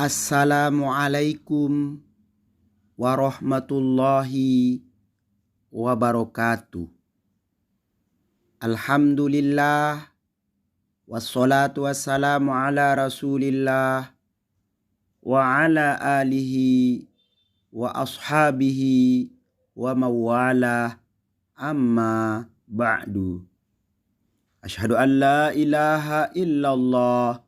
Assalamualaikum warahmatullahi wabarakatuh. Alhamdulillah wassalatu wassalamu ala rasulillah wa ala alihi wa ashabihi wa mawalah, amma ba'du. Asyhadu an la ilaha illallah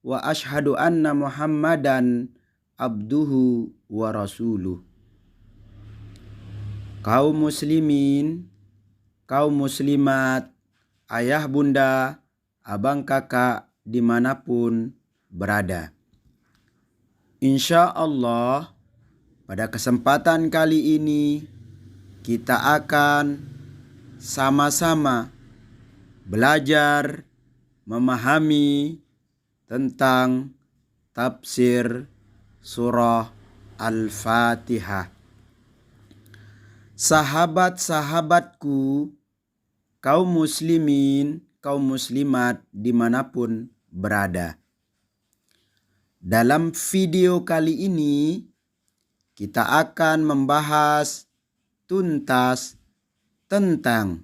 wa ashhadu anna Muhammadan abduhu wa rasuluh. Kaum muslimin, kaum muslimat, ayah bunda, abang kakak dimanapun berada. Insya Allah pada kesempatan kali ini kita akan sama-sama belajar memahami tentang tafsir surah Al-Fatihah. Sahabat-sahabatku, kaum muslimin, kaum muslimat dimanapun berada. Dalam video kali ini kita akan membahas tuntas tentang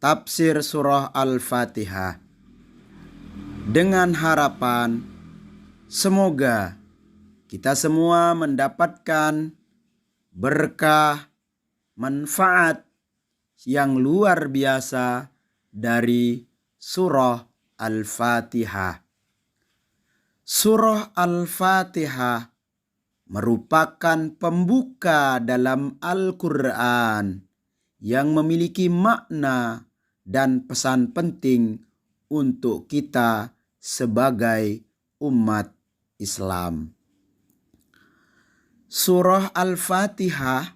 tafsir surah Al-Fatihah. Dengan harapan semoga kita semua mendapatkan berkah, manfaat yang luar biasa dari surah Al-Fatihah. Surah Al-Fatihah merupakan pembuka dalam Al-Quran yang memiliki makna dan pesan penting untuk kita sebagai umat Islam. Surah Al-Fatihah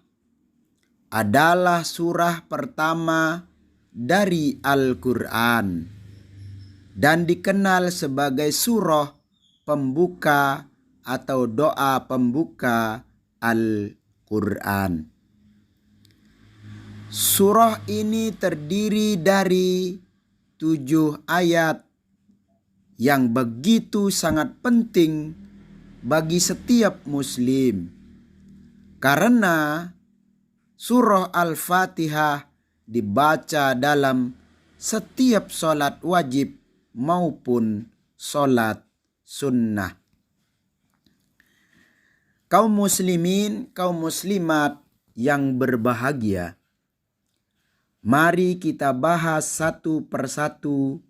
adalah surah pertama dari Al-Quran dan dikenal sebagai surah pembuka atau doa pembuka Al-Quran. Surah ini terdiri dari 7 ayat yang begitu sangat penting bagi setiap muslim. Karena surah Al-Fatihah dibaca dalam setiap sholat wajib maupun sholat sunnah. Kaum muslimin, kaum muslimat yang berbahagia, mari kita bahas satu persatu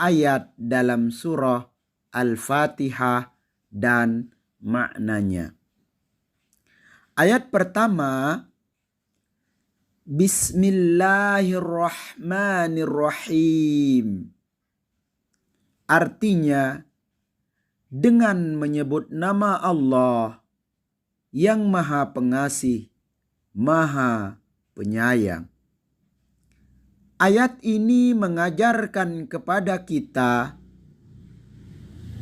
ayat dalam surah Al-Fatihah dan maknanya. Ayat pertama, Bismillahirrahmanirrahim. Artinya, dengan menyebut nama Allah yang Maha Pengasih, Maha Penyayang. Ayat ini mengajarkan kepada kita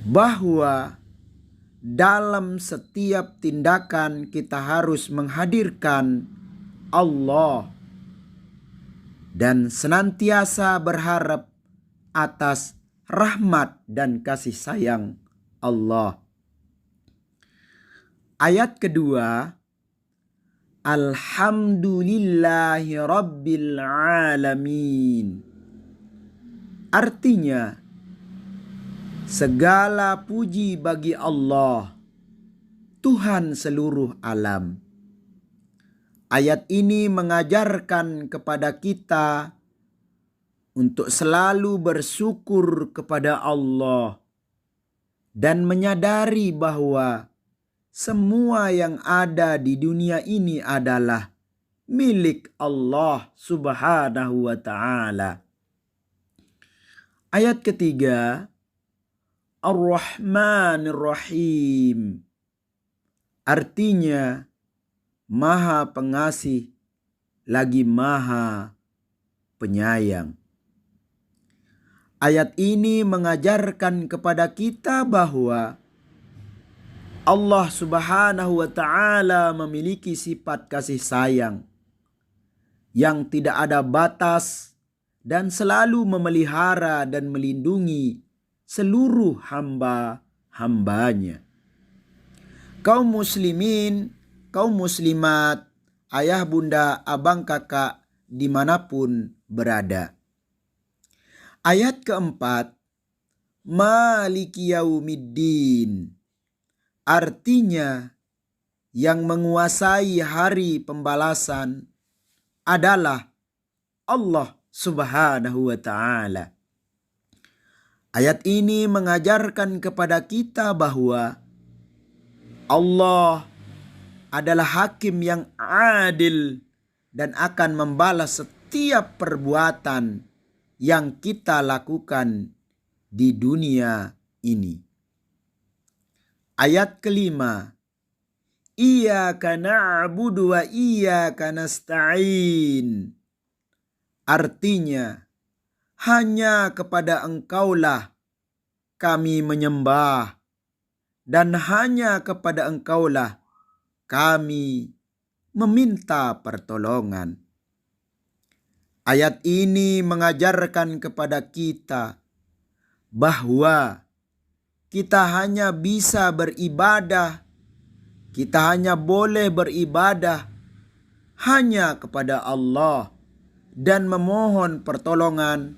bahwa dalam setiap tindakan kita harus menghadirkan Allah dan senantiasa berharap atas rahmat dan kasih sayang Allah. Ayat kedua, Alhamdulillahi Rabbil Alamin. Artinya, segala puji bagi Allah, Tuhan seluruh alam. Ayat ini mengajarkan kepada kita untuk selalu bersyukur kepada Allah dan menyadari bahwa semua yang ada di dunia ini adalah milik Allah Subhanahu wa ta'ala. Ayat ketiga, Ar-Rahmanir-Rahim. Artinya, Maha Pengasih lagi Maha Penyayang. Ayat ini mengajarkan kepada kita bahwa Allah Subhanahu wa ta'ala memiliki sifat kasih sayang yang tidak ada batas dan selalu memelihara dan melindungi seluruh hamba-hambanya. kaum muslimin, kaum muslimat, ayah bunda, abang kakak, dimanapun berada. Ayat keempat, Maliki yaumiddin, artinya yang menguasai hari pembalasan adalah Allah Subhanahu wa ta'ala. Ayat ini mengajarkan kepada kita bahwa Allah adalah hakim yang adil dan akan membalas setiap perbuatan yang kita lakukan di dunia ini. Ayat kelima, Iyyaka na'budu wa iyyaka nasta'in. Artinya, hanya kepada Engkaulah kami menyembah dan hanya kepada Engkaulah kami meminta pertolongan. Ayat ini mengajarkan kepada kita bahwa kita hanya bisa beribadah, kita hanya boleh beribadah hanya kepada Allah dan memohon pertolongan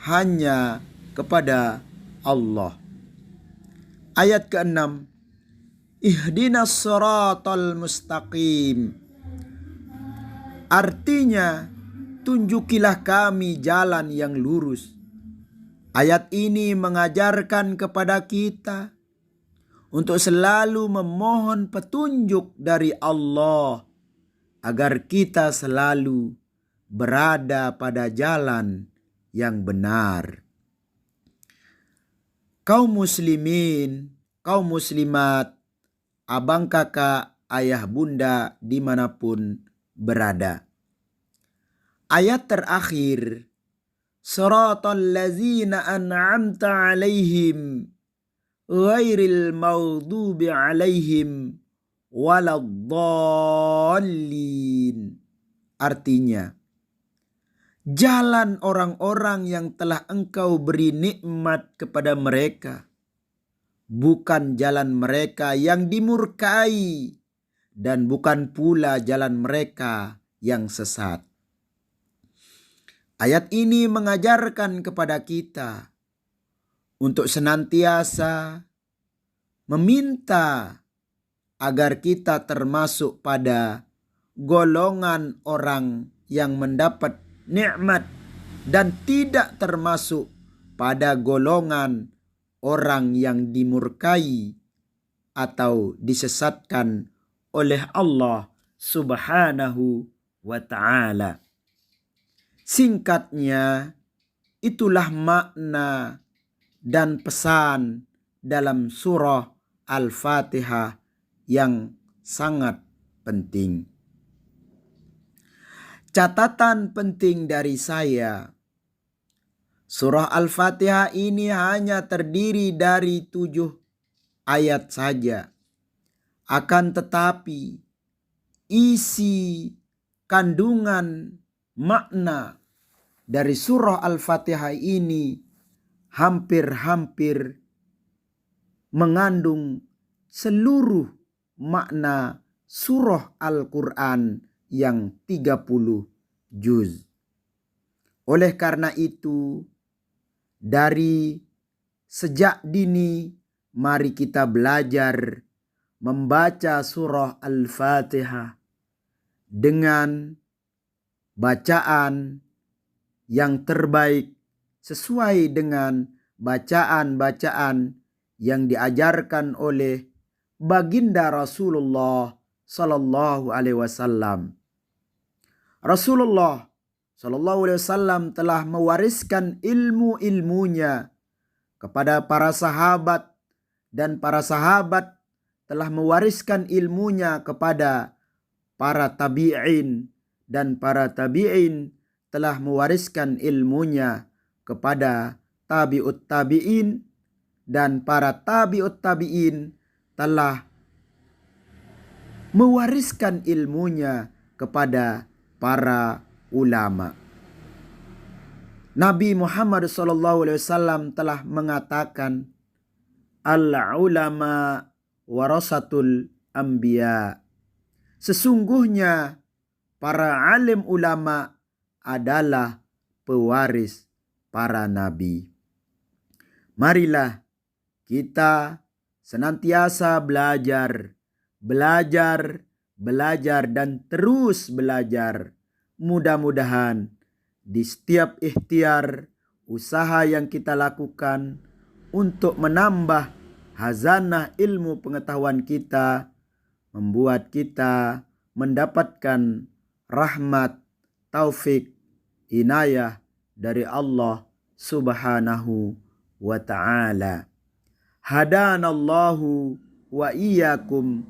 hanya kepada Allah. Ayat ke-6, Ihdinas siratal mustaqim. Artinya, tunjukilah kami jalan yang lurus. Ayat ini mengajarkan kepada kita untuk selalu memohon petunjuk dari Allah agar kita selalu berada pada jalan yang benar. Kaum muslimin, kaum muslimat, abang kakak, ayah bunda dimanapun berada. Ayat terakhir, Siratal ladzina an'amta alaihim ghairil maghdubi alaihim waladdallin. Artinya, jalan orang-orang yang telah Engkau beri nikmat kepada mereka, bukan jalan mereka yang dimurkai, dan bukan pula jalan mereka yang sesat. Ayat ini mengajarkan kepada kita untuk senantiasa meminta agar kita termasuk pada golongan orang yang mendapat nikmat dan tidak termasuk pada golongan orang yang dimurkai atau disesatkan oleh Allah Subhanahu wa ta'ala. Singkatnya, itulah makna dan pesan dalam surah Al-Fatihah yang sangat penting. Catatan penting dari saya, surah Al-Fatihah ini hanya terdiri dari 7 ayat saja. Akan tetapi, isi kandungan makna dari surah Al-Fatihah ini hampir-hampir mengandung seluruh makna surah Al-Quran yang 30 juz. Oleh karena itu, dari sejak dini mari kita belajar membaca surah Al-Fatihah dengan bacaan yang terbaik sesuai dengan bacaan-bacaan yang diajarkan oleh baginda Rasulullah sallallahu alaihi wasallam. Rasulullah sallallahu alaihi wasallam telah mewariskan ilmu-ilmunya kepada para sahabat dan para sahabat telah mewariskan ilmunya kepada para tabi'in dan para tabi'in telah mewariskan ilmunya kepada tabi'ut tabi'in dan para tabi'ut tabi'in telah mewariskan ilmunya kepada para ulama. Nabi Muhammad SAW telah mengatakan, Al-ulama warasatul anbiya. Sesungguhnya para alim ulama adalah pewaris para nabi. Marilah kita senantiasa belajar, dan terus belajar. Mudah-mudahan di setiap ikhtiar usaha yang kita lakukan untuk menambah hazanah ilmu pengetahuan kita, membuat kita mendapatkan rahmat, taufik, inayah dari Allah Subhanahu wa ta'ala. Hadanallahu wa iyyakum